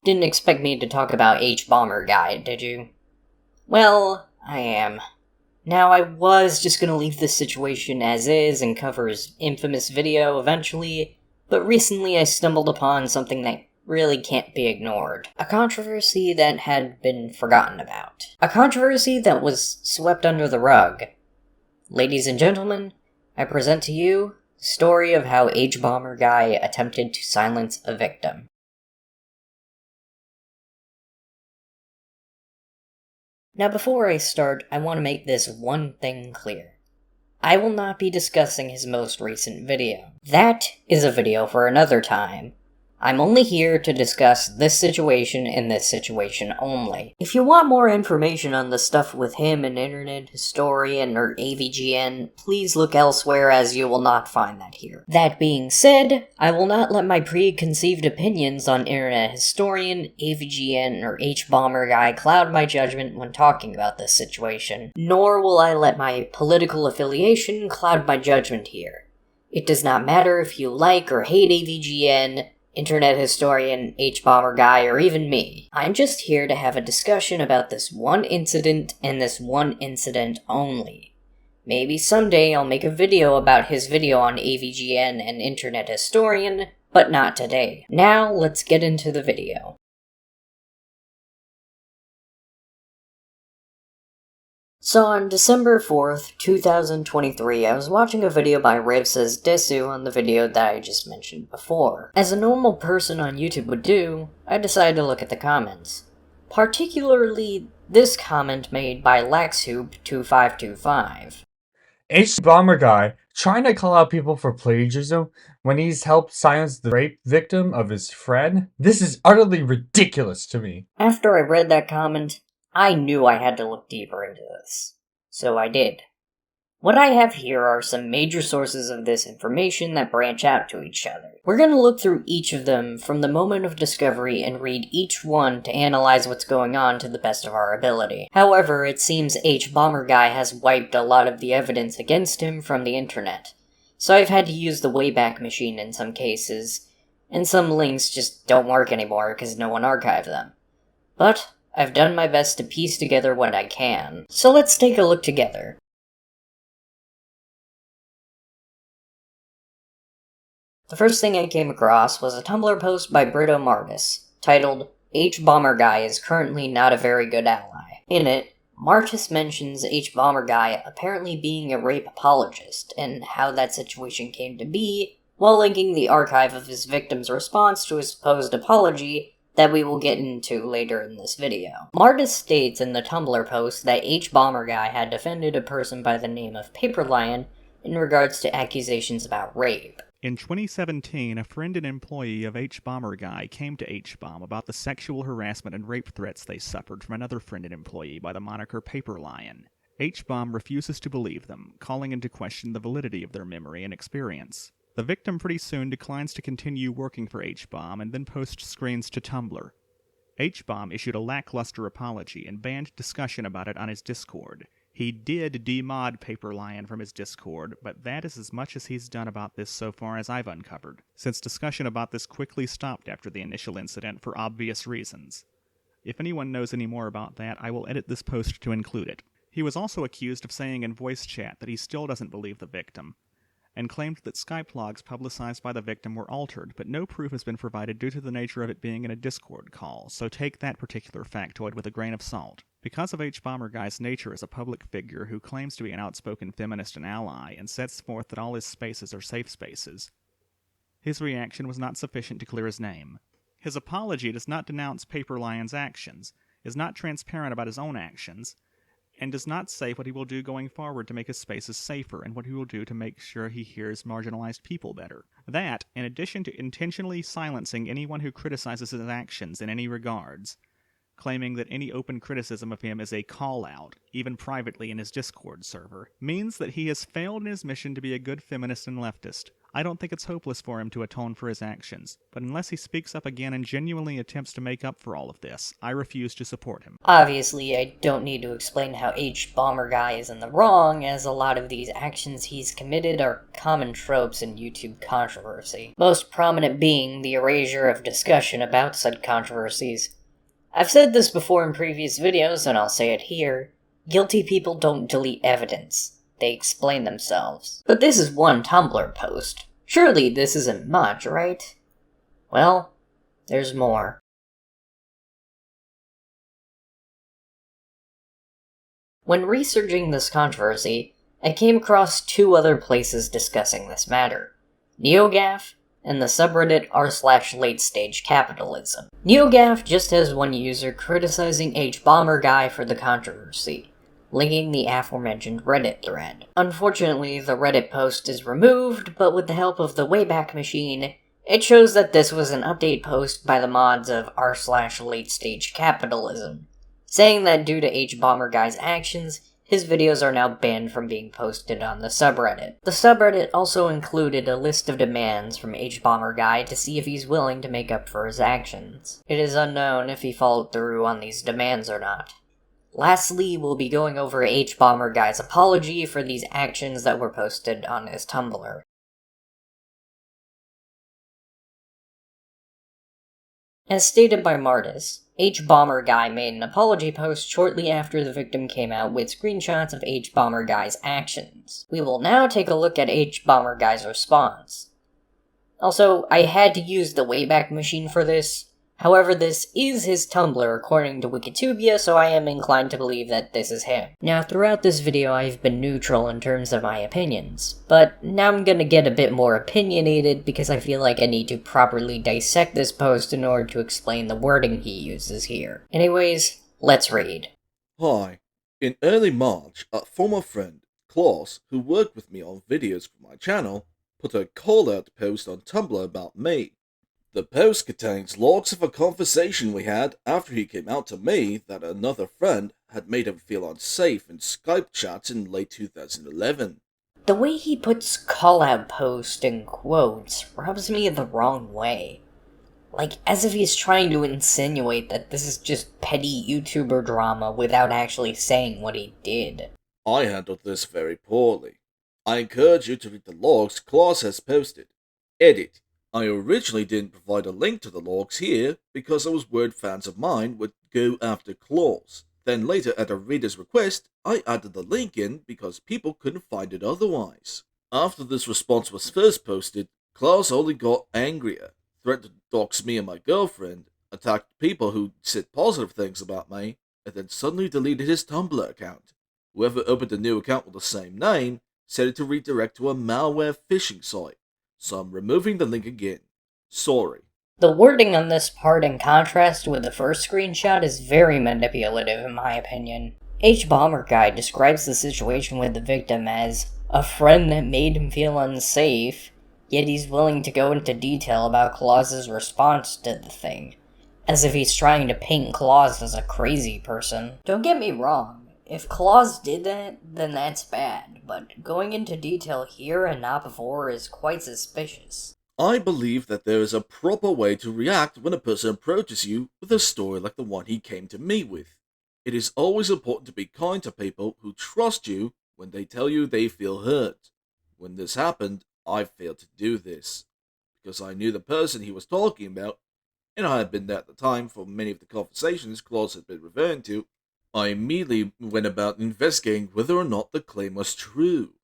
Didn't expect me to talk about Hbomberguy, did you? Well, I am. Now, I was just gonna leave this situation as is and cover his infamous video eventually, but recently I stumbled upon something that really can't be ignored. A controversy that had been forgotten about. A controversy that was swept under the rug. Ladies and gentlemen, I present to you the story of how Hbomberguy attempted to silence a victim. Now before I start, I want to make this one thing clear. I will not be discussing his most recent video. That is a video for another time. I'm only here to discuss this situation and this situation only. If you want more information on the stuff with him and Internet Historian or AVGN, please look elsewhere as you will not find that here. That being said, I will not let my preconceived opinions on Internet Historian, AVGN, or Hbomberguy cloud my judgment when talking about this situation, nor will I let my political affiliation cloud my judgment here. It does not matter if you like or hate AVGN, Internet Historian, Hbomberguy, or even me. I'm just here to have a discussion about this one incident and this one incident only. Maybe someday I'll make a video about his video on AVGN and Internet Historian, but not today. Now let's get into the video. So on December 4th, 2023, I was watching a video by Riv Says Desu on the video that I just mentioned before. As a normal person on YouTube would do, I decided to look at the comments. Particularly this comment made by LaxHoop2525. Hbomberguy trying to call out people for plagiarism when he's helped silence the rape victim of his friend? This is utterly ridiculous to me. After I read that comment, I knew I had to look deeper into this. So I did. What I have here are some major sources of this information that branch out to each other. We're going to look through each of them from the moment of discovery and read each one to analyze what's going on to the best of our ability. However, it seems Hbomberguy has wiped a lot of the evidence against him from the internet, so I've had to use the Wayback Machine in some cases, and some links just don't work anymore because no one archived them. But I've done my best to piece together what I can. So let's take a look together. The first thing I came across was a Tumblr post by Brito Martis, titled, Hbomberguy is currently not a very good ally. In it, Martis mentions Hbomberguy apparently being a rape apologist, and how that situation came to be, while linking the archive of his victim's response to his supposed apology that we will get into later in this video. Martis states in the Tumblr post that Hbomberguy had defended a person by the name of Paperlion in regards to accusations about rape. In 2017, a friend and employee of Hbomberguy came to Hbom about the sexual harassment and rape threats they suffered from another friend and employee by the moniker Paperlion. Hbom refuses to believe them, calling into question the validity of their memory and experience. The victim pretty soon declines to continue working for Hbom and then posts screens to Tumblr. Hbom issued a lackluster apology and banned discussion about it on his Discord. He did demod Paperlion from his Discord, but that is as much as he's done about this so far as I've uncovered, since discussion about this quickly stopped after the initial incident for obvious reasons. If anyone knows any more about that, I will edit this post to include it. He was also accused of saying in voice chat that he still doesn't believe the victim, and claimed that Skype logs publicized by the victim were altered, but no proof has been provided due to the nature of it being in a Discord call, so take that particular factoid with a grain of salt. Because of Hbomberguy's nature as a public figure who claims to be an outspoken feminist and ally, and sets forth that all his spaces are safe spaces, his reaction was not sufficient to clear his name. His apology does not denounce Paperlion's actions, is not transparent about his own actions, and does not say what he will do going forward to make his spaces safer and what he will do to make sure he hears marginalized people better. That, in addition to intentionally silencing anyone who criticizes his actions in any regards, claiming that any open criticism of him is a call-out, even privately in his Discord server, means that he has failed in his mission to be a good feminist and leftist. I don't think it's hopeless for him to atone for his actions, but unless he speaks up again and genuinely attempts to make up for all of this, I refuse to support him. Obviously, I don't need to explain how Hbomberguy is in the wrong, as a lot of these actions he's committed are common tropes in YouTube controversy, most prominent being the erasure of discussion about said controversies. I've said this before in previous videos, and I'll say it here. Guilty people don't delete evidence. They explain themselves. But this is one Tumblr post. Surely this isn't much, right? Well, there's more. When researching this controversy, I came across two other places discussing this matter. NeoGAF and the subreddit r/latestageCapitalism. NeoGAF just has one user criticizing Hbomberguy for the controversy, linking the aforementioned Reddit thread. Unfortunately, the Reddit post is removed, but with the help of the Wayback Machine, it shows that this was an update post by the mods of r/latestageCapitalism, saying that due to Hbomberguy's actions, his videos are now banned from being posted on the subreddit. The subreddit also included a list of demands from Hbomberguy to see if he's willing to make up for his actions. It is unknown if he followed through on these demands or not. Lastly, we'll be going over Hbomberguy's apology for these actions that were posted on his Tumblr. As stated by Martis, Hbomberguy made an apology post shortly after the victim came out with screenshots of Hbomberguy's actions. We will now take a look at Hbomberguy's response. Also, I had to use the Wayback Machine for this. However, this is his Tumblr according to Wikitubia, so I am inclined to believe that this is him. Now, throughout this video I've been neutral in terms of my opinions, but now I'm gonna get a bit more opinionated because I feel like I need to properly dissect this post in order to explain the wording he uses here. Anyways, let's read. Hi. In early March, a former friend, Klaus, who worked with me on videos for my channel, put a call-out post on Tumblr about me. The post contains logs of a conversation we had after he came out to me that another friend had made him feel unsafe in Skype chats in late 2011. The way he puts call-out post in quotes rubs me the wrong way. Like, as if he's trying to insinuate that this is just petty YouTuber drama without actually saying what he did. I handled this very poorly. I encourage you to read the logs Klaus has posted. Edit. I originally didn't provide a link to the logs here because I was worried fans of mine would go after Klaus. Then later, at a reader's request, I added the link in because people couldn't find it otherwise. After this response was first posted, Klaus only got angrier, threatened to dox me and my girlfriend, attacked people who said positive things about me, and then suddenly deleted his Tumblr account. Whoever opened a new account with the same name said it to redirect to a malware phishing site. So I'm removing the link again. Sorry. The wording on this part in contrast with the first screenshot is very manipulative in my opinion. Hbomberguy describes the situation with the victim as a friend that made him feel unsafe, yet he's willing to go into detail about Klaus's response to the thing, as if he's trying to paint Klaus as a crazy person. Don't get me wrong. If Klaus did that, then that's bad, but going into detail here and not before is quite suspicious. I believe that there is a proper way to react when a person approaches you with a story like the one he came to me with. It is always important to be kind to people who trust you when they tell you they feel hurt. When this happened, I failed to do this, because I knew the person he was talking about, and I had been there at the time for many of the conversations Klaus had been referring to. I immediately went about investigating whether or not the claim was true.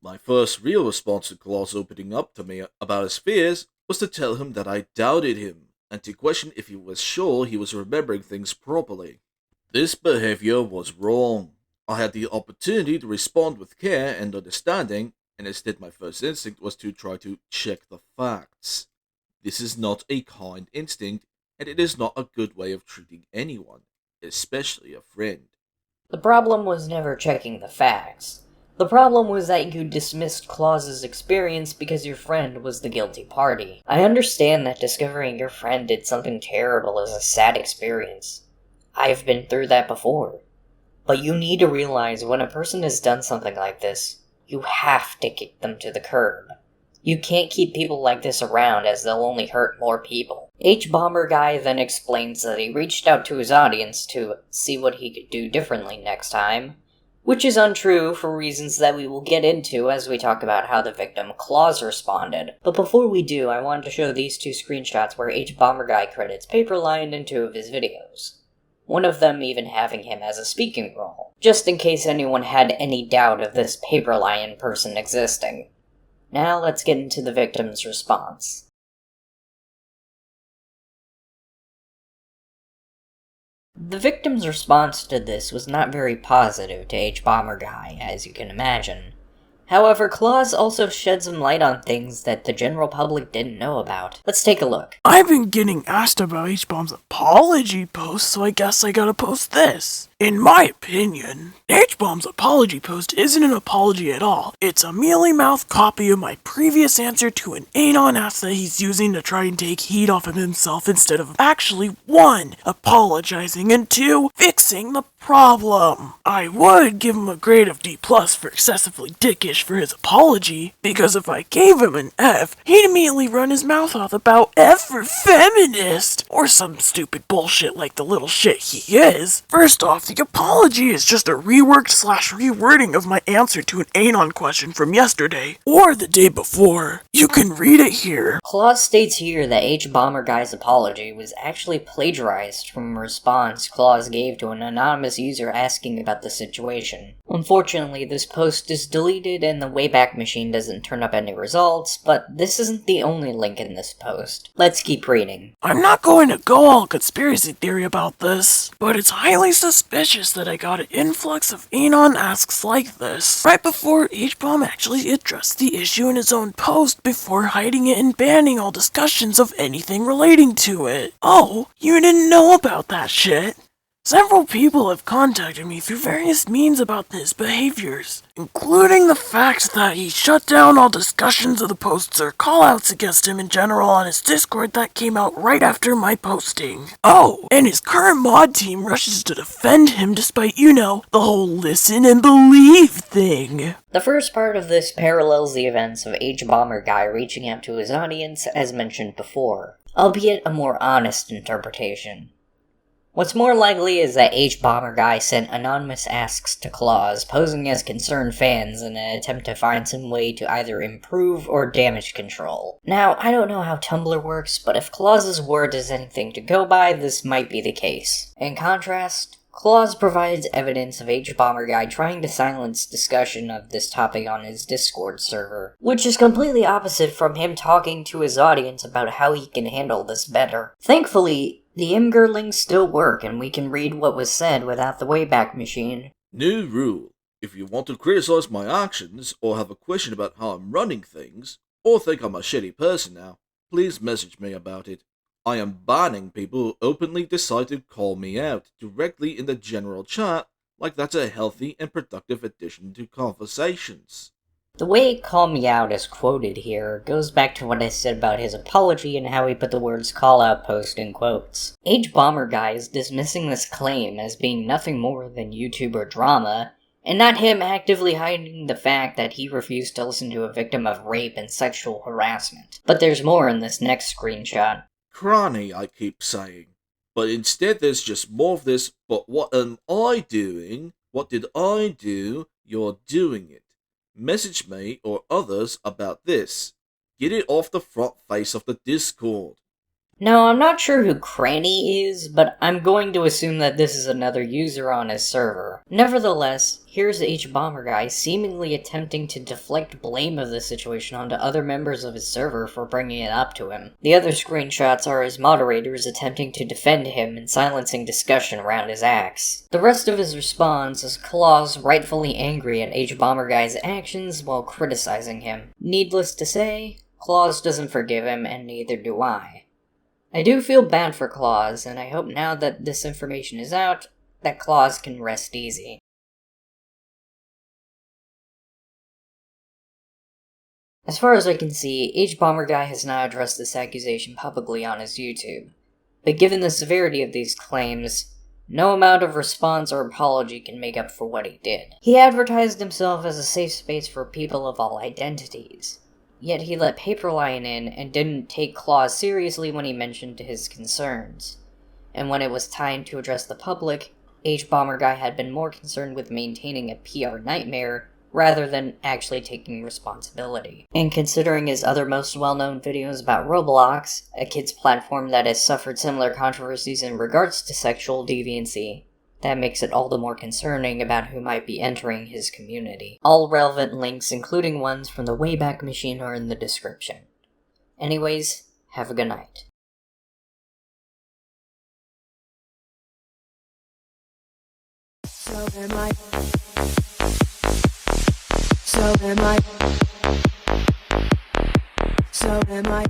My first real response to Klaus opening up to me about his fears was to tell him that I doubted him, and to question if he was sure he was remembering things properly. This behavior was wrong. I had the opportunity to respond with care and understanding, and instead my first instinct was to try to check the facts. This is not a kind instinct, and it is not a good way of treating anyone, especially a friend. The problem was never checking the facts. The problem was that you dismissed Klaus's experience because your friend was the guilty party. I understand that discovering your friend did something terrible is a sad experience. I've been through that before. But you need to realize when a person has done something like this, you have to kick them to the curb. You can't keep people like this around as they'll only hurt more people. Hbomberguy then explains that he reached out to his audience to see what he could do differently next time, which is untrue for reasons that we will get into as we talk about how the victim Claus responded. But before we do, I wanted to show these two screenshots where Hbomberguy credits Paperline in two of his videos. One of them even having him as a speaking role, just in case anyone had any doubt of this Paperline person existing. Now let's get into the victim's response. The victim's response to this was not very positive to Hbomberguy, as you can imagine. However, Claus also shed some light on things that the general public didn't know about. Let's take a look. I've been getting asked about Hbomb's apology post, so I guess I gotta post this. In my opinion, Hbomb's apology post isn't an apology at all. It's a mealy-mouthed copy of my previous answer to an anon ass that he's using to try and take heat off of himself instead of actually 1. Apologizing and 2. Fixing the problem. I would give him a grade of D+ for excessively dickish for his apology, because if I gave him an F, he'd immediately run his mouth off about F for feminist, or some stupid bullshit like the little shit he is. First off, the apology is just a reworked/rewording of my answer to an anon question from yesterday, or the day before. You can read it here. Claus states here that Hbomberguy's apology was actually plagiarized from a response Claus gave to an anonymous user asking about the situation. Unfortunately, this post is deleted and the Wayback Machine doesn't turn up any results, but this isn't the only link in this post. Let's keep reading. I'm not going to go all conspiracy theory about this, but it's highly suspicious that I got an influx of anon asks like this right before Hbomb actually addressed the issue in his own post before hiding it and banning all discussions of anything relating to it. Oh, you didn't know about that shit? Several people have contacted me through various means about his behaviors, including the fact that he shut down all discussions of the posts or callouts against him in general on his Discord that came out right after my posting. Oh, and his current mod team rushes to defend him despite, the whole listen and believe thing. The first part of this parallels the events of Hbomberguy reaching out to his audience as mentioned before, albeit a more honest interpretation. What's more likely is that Hbomberguy sent anonymous asks to Claus, posing as concerned fans in an attempt to find some way to either improve or damage control. Now, I don't know how Tumblr works, but if Claus's word is anything to go by, this might be the case. In contrast, Claus provides evidence of Hbomberguy trying to silence discussion of this topic on his Discord server, which is completely opposite from him talking to his audience about how he can handle this better. Thankfully, the Imgur links still work, and we can read what was said without the Wayback Machine. New rule. If you want to criticize my actions, or have a question about how I'm running things, or think I'm a shitty person now, please message me about it. I am banning people who openly decide to call me out directly in the general chat, like that's a healthy and productive addition to conversations. The way "call me out" is quoted here goes back to what I said about his apology and how he put the words "call out post" in quotes. Hbomberguy is dismissing this claim as being nothing more than YouTuber drama, and not him actively hiding the fact that he refused to listen to a victim of rape and sexual harassment. But there's more in this next screenshot. Cranny, I keep saying. But instead there's just more of this, but what am I doing? What did I do? You're doing it. Message me or others about this. Get it off the front face of the Discord. Now, I'm not sure who Cranny is, but I'm going to assume that this is another user on his server. Nevertheless, here's Hbomberguy seemingly attempting to deflect blame of the situation onto other members of his server for bringing it up to him. The other screenshots are his moderators attempting to defend him and silencing discussion around his acts. The rest of his response is Claus rightfully angry at Hbomberguy's actions while criticizing him. Needless to say, Claus doesn't forgive him, and neither do I. I do feel bad for Claus, and I hope now that this information is out, that Claus can rest easy. As far as I can see, Hbomberguy has not addressed this accusation publicly on his YouTube, but given the severity of these claims, No amount of response or apology can make up for what he did. He advertised himself as a safe space for people of all identities. Yet he let Paperlion in and didn't take Claus seriously when he mentioned his concerns. And when it was time to address the public, Hbomberguy had been more concerned with maintaining a PR nightmare rather than actually taking responsibility. And considering his other most well-known videos about Roblox, a kid's platform that has suffered similar controversies in regards to sexual deviancy, that makes it all the more concerning about who might be entering his community. All relevant links, including ones from the Wayback Machine, are in the description. Anyways, have a good night. So am I. So am I. So am I.